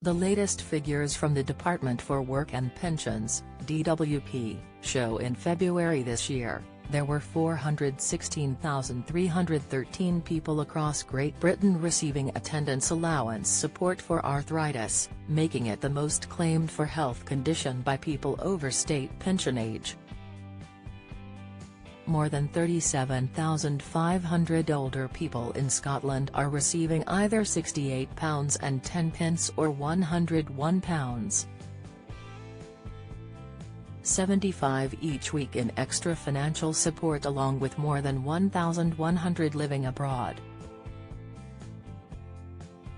The latest figures from the Department for Work and Pensions, DWP, show in February this year, there were 416,313 people across Great Britain receiving attendance allowance support for arthritis, making it the most claimed for health condition by people over state pension age. More than 37,500 older people in Scotland are receiving either £68.10 or £101. 75 each week in extra financial support, along with more than 1,100 living abroad.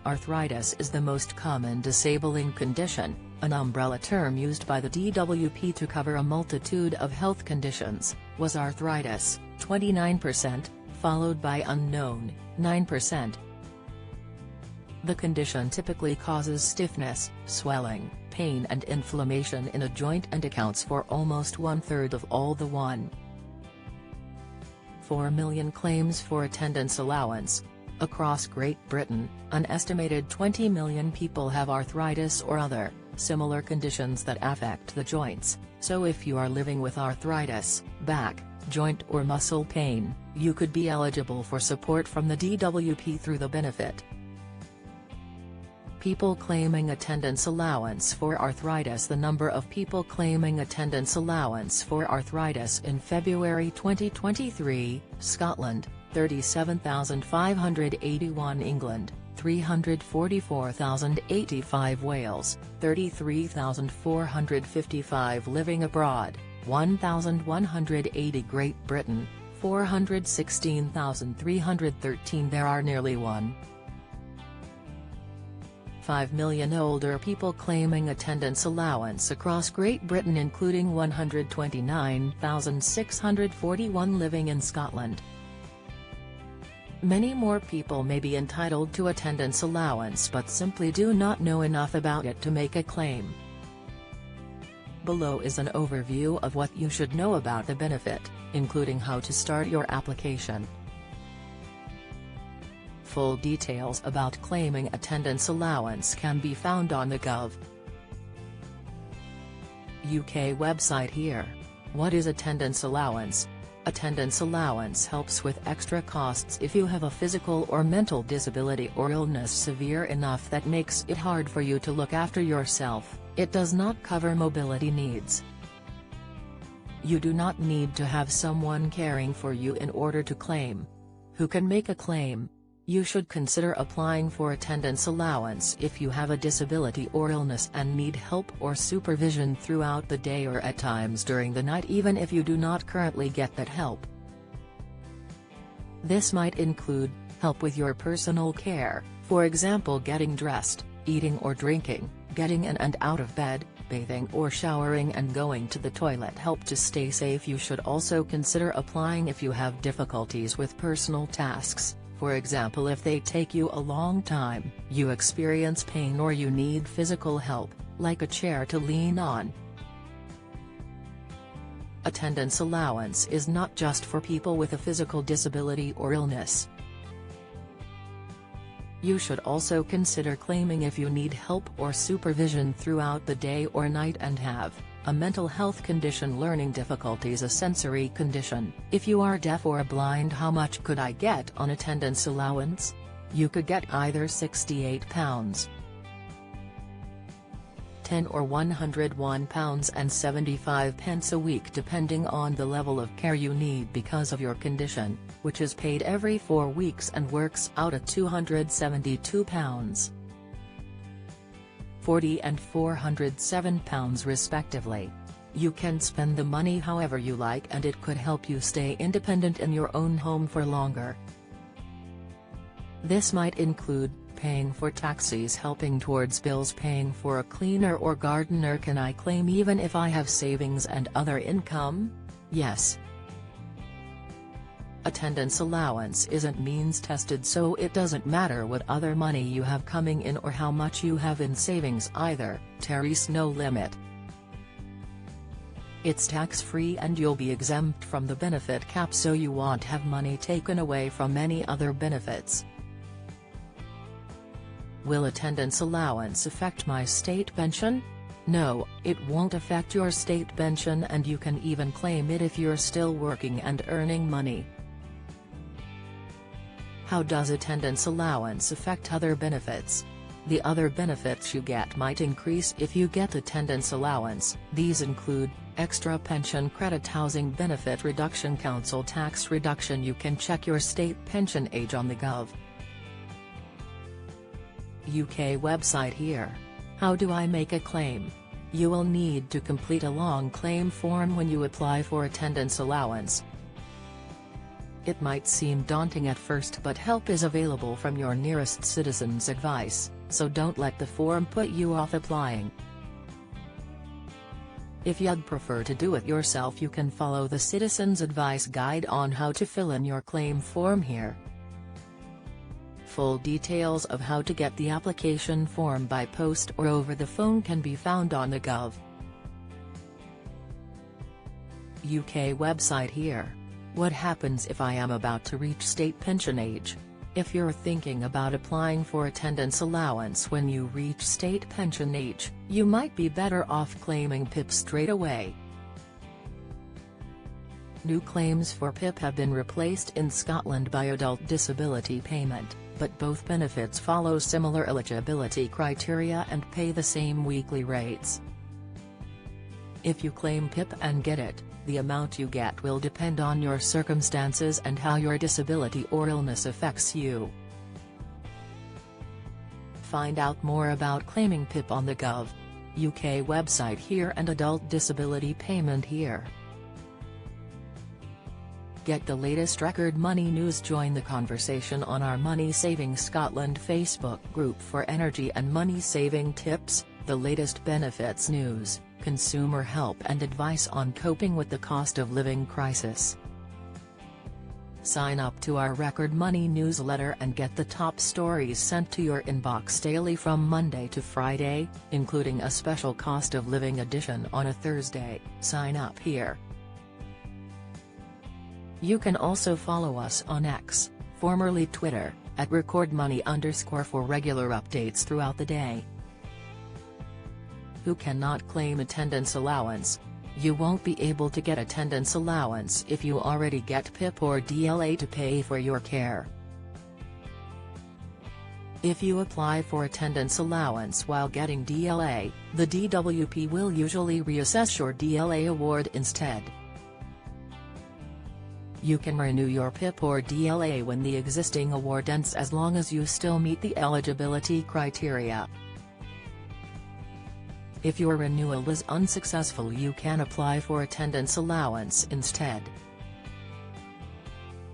Arthritis is the most common disabling condition, an umbrella term used by the DWP to cover a multitude of health conditions, was arthritis, 29%, followed by unknown, 9%. The condition typically causes stiffness, swelling, pain and inflammation in a joint and accounts for almost 1/3 of all the 1.4 million claims for attendance allowance. Across Great Britain, an estimated 20 million people have arthritis or other, similar conditions that affect the joints, so if you are living with arthritis, back, joint or muscle pain, you could be eligible for support from the DWP through the benefit. People claiming attendance allowance for arthritis. The number of people claiming attendance allowance for arthritis in February 2023, Scotland, 37,581 England, 344,085 Wales, 33,455 living abroad, 1,180 Great Britain, 416,313 There are nearly 1.5 million older people claiming attendance allowance across Great Britain, including 129,641 living in Scotland. Many more people may be entitled to attendance allowance but simply do not know enough about it to make a claim. Below is an overview of what you should know about the benefit, including how to start your application. Full details about claiming attendance allowance can be found on the Gov.uk website here. What is attendance allowance? Attendance allowance helps with extra costs if you have a physical or mental disability or illness severe enough that makes it hard for you to look after yourself. It does not cover mobility needs. You do not need to have someone caring for you in order to claim. Who can make a claim? You should consider applying for attendance allowance if you have a disability or illness and need help or supervision throughout the day or at times during the night, even if you do not currently get that help. This might include help with your personal care, for example getting dressed, eating or drinking, getting in and out of bed, bathing or showering and going to the toilet. Help to stay safe. You should also consider applying if you have difficulties with personal tasks. For example, if they take you a long time, you experience pain or you need physical help, like a chair to lean on. Attendance allowance is not just for people with a physical disability or illness. You should also consider claiming if you need help or supervision throughout the day or night and have a mental health condition, learning difficulties, a sensory condition. If you are deaf or blind, how much could I get on attendance allowance? You could get either £68.10 or £101.75 a week, depending on the level of care you need because of your condition, which is paid every 4 weeks and works out at £272.40 and £407 respectively. You can spend the money however you like and it could help you stay independent in your own home for longer. This might include paying for taxis, helping towards bills, paying for a cleaner or gardener. Can I claim even if I have savings and other income? Yes. Attendance allowance isn't means tested, so it doesn't matter what other money you have coming in or how much you have in savings either. There's no limit. It's tax-free and you'll be exempt from the benefit cap, so you won't have money taken away from any other benefits. Will attendance allowance affect my state pension? No, it won't affect your state pension, and you can even claim it if you're still working and earning money. How does attendance allowance affect other benefits? The other benefits you get might increase if you get attendance allowance. These include extra pension credit, housing benefit reduction, council tax reduction. You can check your state pension age on the Gov. UK website here. How do I make a claim? You will need to complete a long claim form when you apply for attendance allowance. It might seem daunting at first, but help is available from your nearest Citizens Advice, so don't let the form put you off applying. If you'd prefer to do it yourself, you can follow the Citizens Advice guide on how to fill in your claim form here. Full details of how to get the application form by post or over the phone can be found on the Gov. UK website here. What happens if I am about to reach state pension age? If you're thinking about applying for attendance allowance when you reach state pension age, you might be better off claiming PIP straight away. New claims for PIP have been replaced in Scotland by adult disability payment, but both benefits follow similar eligibility criteria and pay the same weekly rates. If you claim PIP and get it, the amount you get will depend on your circumstances and how your disability or illness affects you. Find out more about claiming PIP on the Gov. UK website here and adult disability payment here. Get the latest record money news. Join the conversation on our Money Saving Scotland Facebook group for energy and money saving tips, the latest benefits news, consumer help and advice on coping with the cost of living crisis. Sign up to our Record Money newsletter and get the top stories sent to your inbox daily from Monday to Friday, including a special cost of living edition on a Thursday. Sign up here. You can also follow us on X, formerly Twitter, at @recordmoney_ for regular updates throughout the day. Who cannot claim attendance allowance? You won't be able to get attendance allowance if you already get PIP or DLA to pay for your care. If you apply for attendance allowance while getting DLA, the DWP will usually reassess your DLA award instead. You can renew your PIP or DLA when the existing award ends, as long as you still meet the eligibility criteria. If your renewal is unsuccessful, you can apply for attendance allowance instead.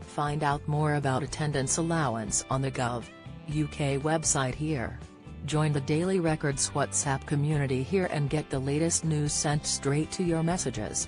Find out more about attendance allowance on the Gov. UK website here. Join the Daily Records WhatsApp community here and get the latest news sent straight to your messages.